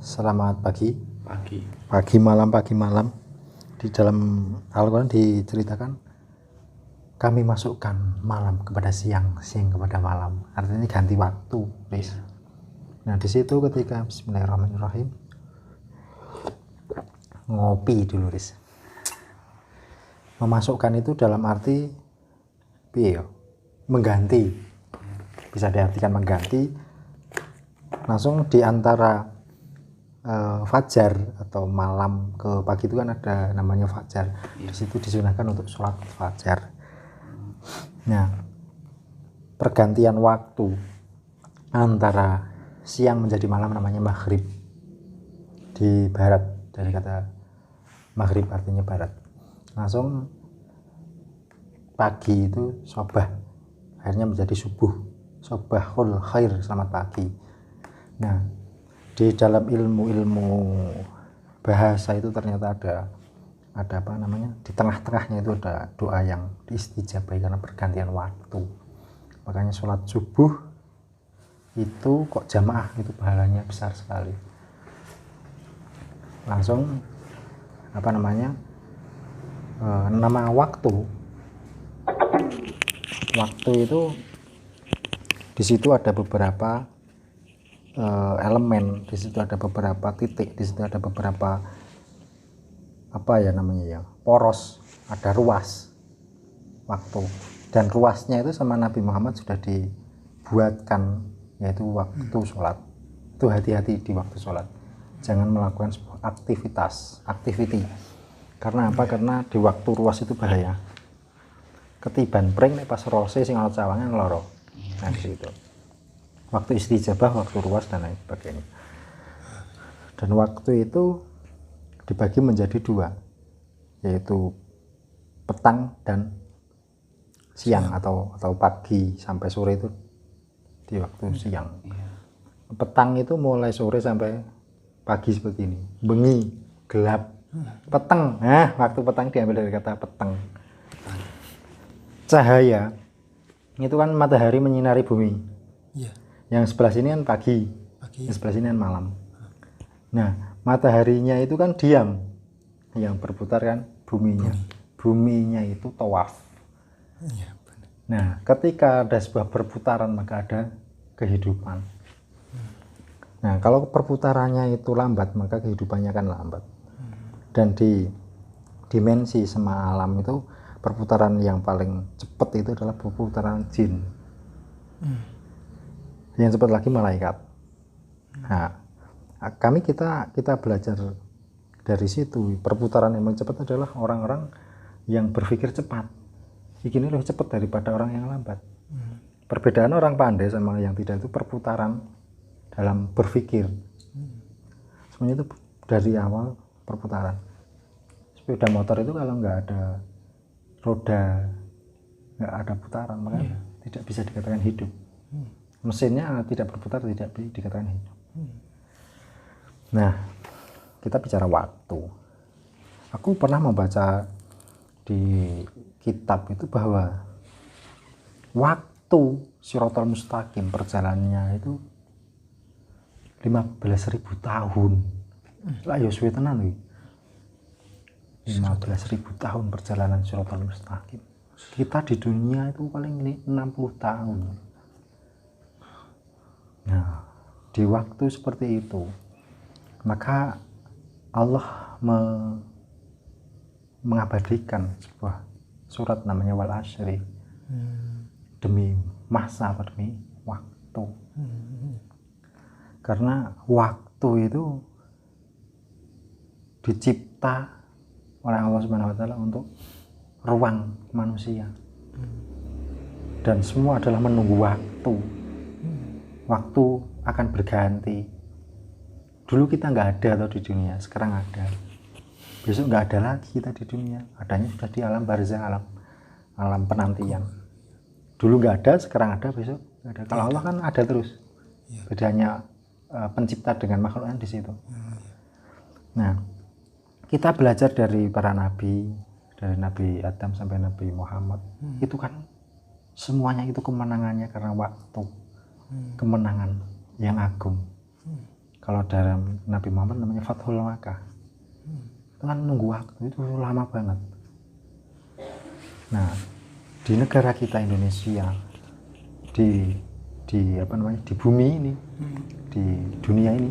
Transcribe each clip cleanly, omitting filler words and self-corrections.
Selamat pagi. Pagi. Pagi malam. Di dalam Al-Quran diceritakan kami masukkan malam kepada siang, siang kepada malam. Artinya ganti waktu, Riz. Nah, di situ ketika Bismillahirrahmanirrahim ngopi dulu, Riz. Memasukkan itu dalam arti mengganti. Bisa diartikan mengganti. Langsung di antara fajar atau malam ke pagi itu kan ada namanya fajar. Di situ disunahkan untuk sholat fajar. Nah, pergantian waktu antara siang menjadi malam namanya maghrib di barat, dari kata maghrib artinya barat. Langsung pagi itu sobah, akhirnya menjadi subuh, sobahul khair, selamat pagi. Nah, di dalam ilmu bahasa itu ternyata ada apa namanya, di tengah-tengahnya itu ada doa yang diistijabai karena pergantian waktu. Makanya sholat subuh itu kok jamaah itu pahalanya besar sekali. Langsung apa namanya, nama waktu itu di situ ada beberapa elemen, di situ ada beberapa titik, di situ ada beberapa poros, ada ruas waktu, dan ruasnya itu sama Nabi Muhammad sudah dibuatkan, yaitu waktu sholat. Itu hati-hati di waktu sholat, jangan melakukan sebuah activity. Karena apa? Karena di waktu ruas itu bahaya, ketiban pring pas rose sing ana cawangan loro. Nah, di situ waktu istijabah, waktu ruas dan lain sebagainya. Dan waktu itu dibagi menjadi dua, yaitu petang dan siang atau pagi sampai sore itu di waktu siang. Petang itu mulai sore sampai pagi seperti ini, bengi, gelap. Petang, nah waktu petang diambil dari kata petang. Cahaya itu kan matahari menyinari bumi. Yang sebelah sini kan pagi, yang sebelah sini kan malam. Nah, mataharinya itu kan diam, yang berputar kan buminya itu tawaf. Nah, ketika ada sebuah perputaran maka ada kehidupan. Nah, kalau perputarannya itu lambat maka kehidupannya akan lambat. Dan di dimensi sema alam itu perputaran yang paling cepat itu adalah perputaran jin. Yang cepat lagi malaikat. Nah, kita belajar dari situ. Perputaran yang cepat adalah orang-orang yang berpikir cepat. Ini lebih cepat daripada orang yang lambat. Perbedaan orang pandai sama yang tidak itu perputaran dalam berpikir. Semuanya itu dari awal perputaran. Sepeda motor itu kalau nggak ada roda, nggak ada putaran, maka tidak bisa dikatakan hidup. Mesinnya tidak berputar, tidak dikatakan hidup. Nah, kita bicara waktu. Aku pernah membaca di kitab itu bahwa waktu Shiratal Mustaqim perjalanannya itu 15.000 tahun. Lah ya suwe tenan iki. 15.000 tahun perjalanan Shiratal Mustaqim. Kita di dunia itu paling 60 tahun. Nah, di waktu seperti itu, maka Allah mengabadikan sebuah surat namanya Wal Asyri, demi masa, demi waktu. Karena waktu itu dicipta oleh Allah Subhanahu wa Ta'ala untuk ruang manusia, dan semua adalah menunggu waktu. Waktu akan berganti. Dulu kita nggak ada atau di dunia, sekarang ada. Besok nggak ada lagi kita di dunia, adanya sudah di alam barzah, alam penantian. Dulu nggak ada, sekarang ada, besok nggak ada. Kalau Allah kan ada terus. Bedanya pencipta dengan makhluk kan di situ. Nah, kita belajar dari para nabi, dari Nabi Adam sampai Nabi Muhammad, itu kan semuanya itu kemenangannya karena waktu. Kemenangan yang agung. Kalau dalam Nabi Muhammad namanya Fathul Makkah. Itu kan nunggu waktu itu lama banget. Nah, di negara kita Indonesia, di bumi ini, di dunia ini,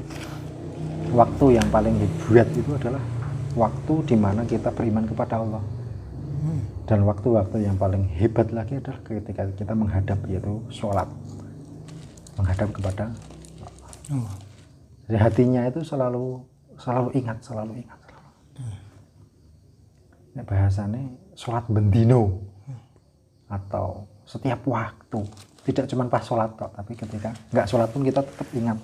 waktu yang paling hebat itu adalah waktu di mana kita beriman kepada Allah. Dan waktu-waktu yang paling hebat lagi adalah ketika kita menghadap, yaitu sholat, menghadap kepada Allah. Jadi hatinya itu selalu ingat. Ini bahasanya sholat bendino, atau setiap waktu, tidak cuma pas sholat tok, tapi ketika nggak sholat pun kita tetap ingat.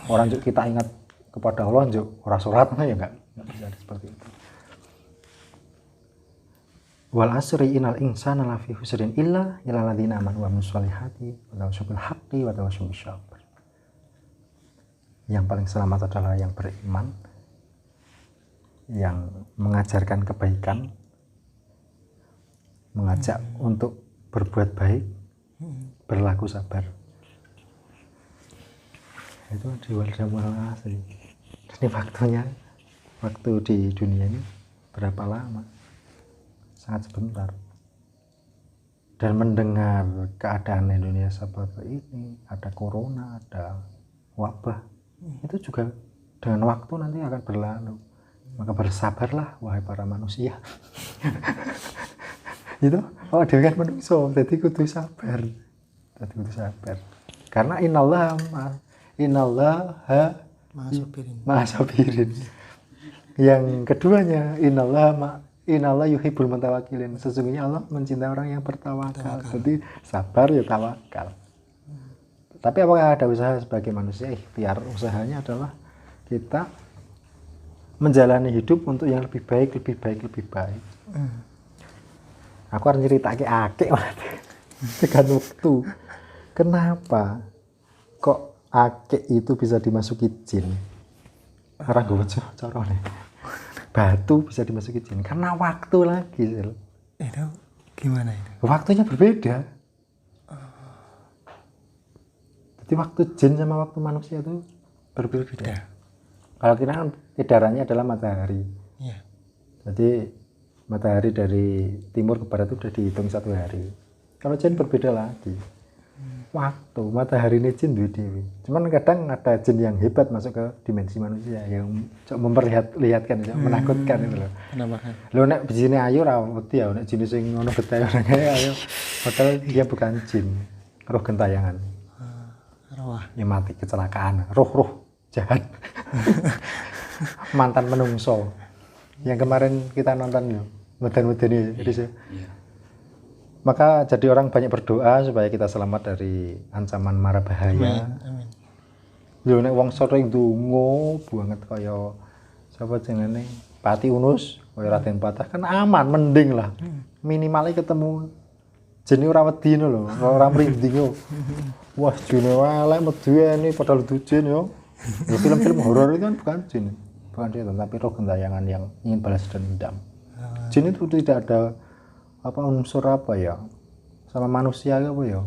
Orang kita ingat kepada Allah, orang sholat ya nggak bisa seperti itu. Wal asri innal insana lafi khusrin illa illalladzina amanu wa amilus sholihati wa tawassaw bil haqqi wa tawassaw bis sabr. Yang paling selamat adalah yang beriman, yang mengajarkan kebaikan, mengajak untuk berbuat baik, berlaku sabar. Itu di wal asri. Ini waktu di dunia ini berapa lama? Sangat sebentar. Dan mendengar keadaan Indonesia seperti ini, ada corona, ada wabah, itu juga dengan waktu nanti akan berlalu. Maka bersabarlah wahai para manusia. Itu dia kan manusia, jadi kudu sabar. Karena innallaha ma'a sabirin. Yang keduanya Innallaha yuhibbul mutawakkilin. Sesungguhnya Allah mencintai orang yang bertawakal. Jadi sabar ya tawakal. Tapi apakah ada usaha sebagai manusia? Ikhtiar. Usahanya adalah kita menjalani hidup untuk yang lebih baik. Aku harus cerita akek dengan waktu. Kenapa kok akek itu bisa dimasuki jin? Orang gue cara nih. Batu bisa dimasuki jin karena waktu lagi. Itu gimana itu? Waktunya berbeda. Jadi waktu jin sama waktu manusia itu berbeda. Kalau kita kan edarannya adalah matahari. Iya. Jadi matahari dari timur ke barat itu sudah dihitung 1 hari. Kalau jin berbeda lagi. Waktu matahari ini jin dewi. Cuman kadang ada jin yang hebat masuk ke dimensi manusia yang memperlihatkan, menakutkan itu loh. Kenapa? Lo nek bijine ayu ra wedi ya, nek jin sing ngono getih ayo. Padahal dia bukan jin, roh gentayangan. Roh. Ya mati kecelakaan, roh jahat. Mantan menungso. Yang kemarin kita nonton yo, mudan-mudani jadi maka jadi orang banyak berdoa supaya kita selamat dari ancaman mara bahaya. Amin. Lho nek wong sering ndonga banget kaya sapa jenenge Pati Unus, kaya Raden Patah kan aman, mending lah. Minimalnya ketemu jene ora wedi lho, ora mrinding. Wah, jene elek medeni padahal jin yo. Ya, film-film horor itu kan bukan jin. Bukan dia, tapi roh gentayangan yang ingin balas dendam. Jin itu tidak ada unsur apa ya sama manusia apa ya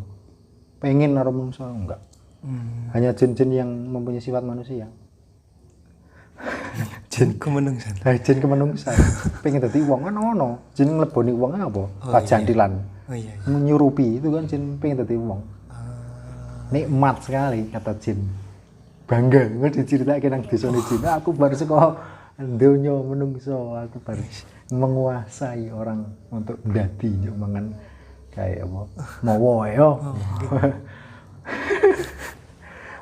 pengen naruh manusia enggak. Hanya jin-jin yang mempunyai sifat manusia. Jin kemenungsan. Jin kemenungsan pengen dadi wong kan ono jin ngleboni wong apa pajantilan. Iya. Menyurupi itu kan jin pengen dadi wong. Nikmat sekali kata jin, bangga nggak diceritakan nang desane jin. Aku baru saka donya menungso, aku baru menguasai orang untuk ndadi yo mangan kayak apa mawa yo.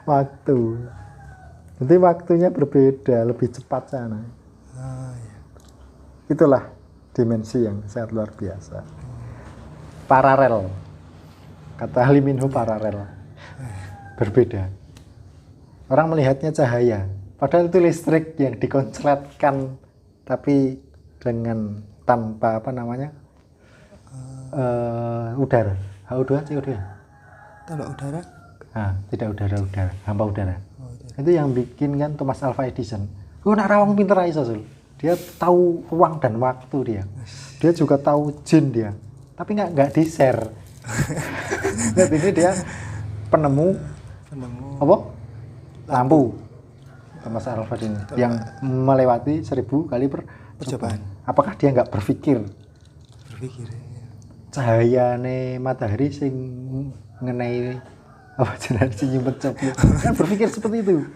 Waktu. Jadi waktunya berbeda, lebih cepat sana. Iya. Itulah dimensi yang sangat luar biasa. Paralel. Kata Haliminho paralel. Berbeda. Orang melihatnya cahaya, padahal itu listrik yang dikonsletkan tapi dengan tanpa udara. H2 CO2. Tanpa udara? Tidak udara, hampa udara. Itu yang bikin kan Thomas Alva Edison. Nak rawang pinter aja Sul. Dia tahu ruang dan waktu dia. Dia juga tahu jin dia. Tapi nggak di-share. Ini dia penemu apa? Lampu. Thomas Alva Edison yang melewati 1000 kali Percobaan. Apakah dia nggak berpikir Berpikir ya. cahayane matahari sing ngenai apa jenenge sing nyumpet coplok kan berpikir seperti itu.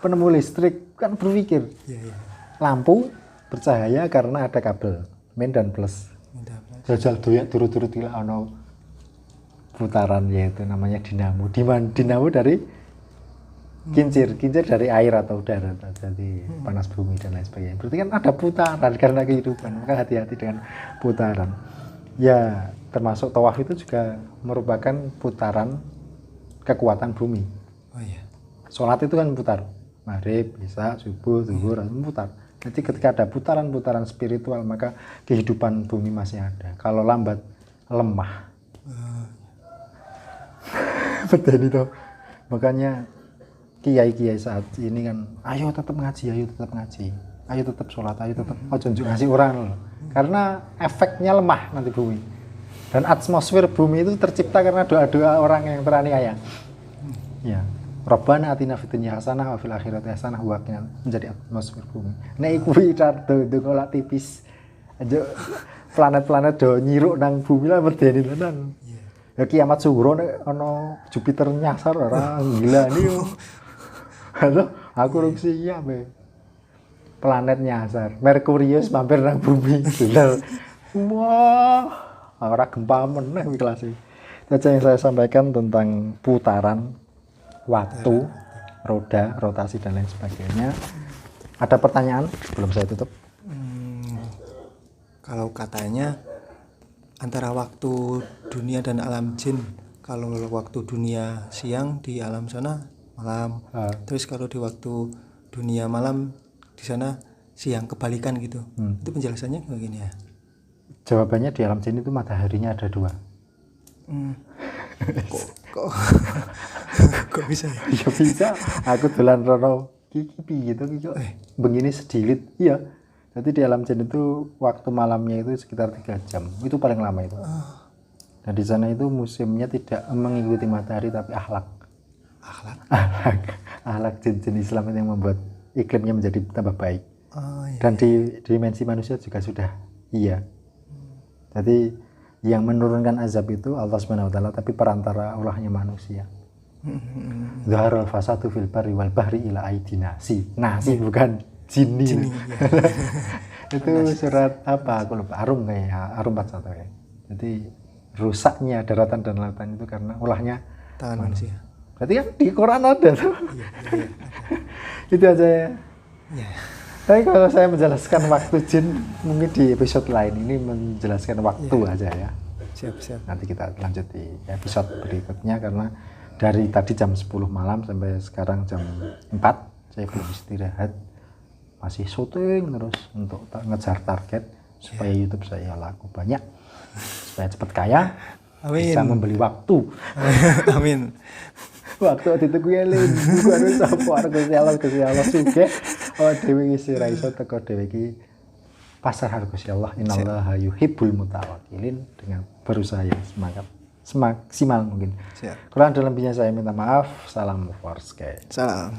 Penemu listrik kan berpikir Iya. lampu bercahaya karena ada kabel min dan plus. Jajal doyak turut-turut gila ono putaran yaitu namanya dinamo. Dinamo dari kincir dari air atau udara, jadi panas bumi dan lain sebagainya. Berarti kan ada putaran karena kehidupan, maka hati-hati dengan putaran. Ya, termasuk tawaf itu juga merupakan putaran kekuatan bumi. Oh iya. Sholat itu kan putar, maghrib, isya, subuh, zuhur, putar. Jadi ketika ada putaran-putaran spiritual, maka kehidupan bumi masih ada. Kalau lambat, lemah. Betul itu. Makanya kiai-kiai saat ini kan, ayo tetap ngaji, ayo tetap sholat, ayo tetap ojo ngasih orang loh. Karena efeknya lemah nanti bumi. Dan atmosfer bumi itu tercipta karena doa-doa orang yang teraniaya. Ya, Rabbana atina fid dunya hasanah wa fil akhirati hasanah wa qina menjadi atmosfer bumi. Nek kuwi ndonga tipis. Aja planet-planet do nyiruk nang bumi lah medeni tenan. Ya kiamat sugro nek ana Jupiter nyasar ora gila nih. Halo, aku rung siap ya. Planet nyasar, Merkurius mampir nang bumi. Bener. Wah, ora gempa meneh iki kelas iki. Itu yang saya sampaikan tentang putaran waktu, roda, rotasi dan lain sebagainya. Ada pertanyaan sebelum saya tutup? Kalau katanya antara waktu dunia dan alam jin, kalau waktu dunia siang di alam sana malam, terus kalau di waktu dunia malam di sana siang, kebalikan gitu. Itu penjelasannya begini ya? Jawabannya di alam jin itu mataharinya ada 2. Kok bisa ya? Ya bisa. Aku dolan rono kipi gitu begini sedilit. Iya. Jadi di alam jin itu waktu malamnya itu sekitar 3 jam. Itu paling lama itu. Nah di sana itu musimnya tidak mengikuti matahari tapi akhlak jin Islam itu yang membuat iklimnya menjadi tambah baik. Iya. Dan di dimensi manusia juga sudah iya. Jadi yang menurunkan azab itu Allah Subhanahu wa taala, tapi perantara ulahnya manusia. Zaharul fasadu fil barri wal bahri ila aidina. Nasi bukan jini. Itu surat apa? Aku lupa. Arum kayaknya, Arum 41 ya. Jadi rusaknya daratan dan lautan itu karena ulahnya tangan manusia. Berarti kan di Quran ada tuh. Iya. Itu aja ya. Iya. Tapi kalau saya menjelaskan waktu jin mungkin di episode lain, ini menjelaskan waktu aja ya. Siap. Nanti kita lanjut di episode berikutnya karena dari tadi jam 10 malam sampai sekarang jam 4 saya belum istirahat. Masih syuting terus untuk ngejar target supaya YouTube saya laku banyak. Supaya cepat kaya. Amin. Bisa membeli waktu. Amin. Waktu itu gue lin, gue harus apa Gusti Allah sugih. Oh dhewe iki ra iso teko dhewe iki pasar harga Gusti Allah. Innallaha yuhibbul mutawakkilin, dengan berusaha yang semaksimal mungkin. Siap. Kurang dalam lebihnya saya minta maaf. Salam Forske. Salam.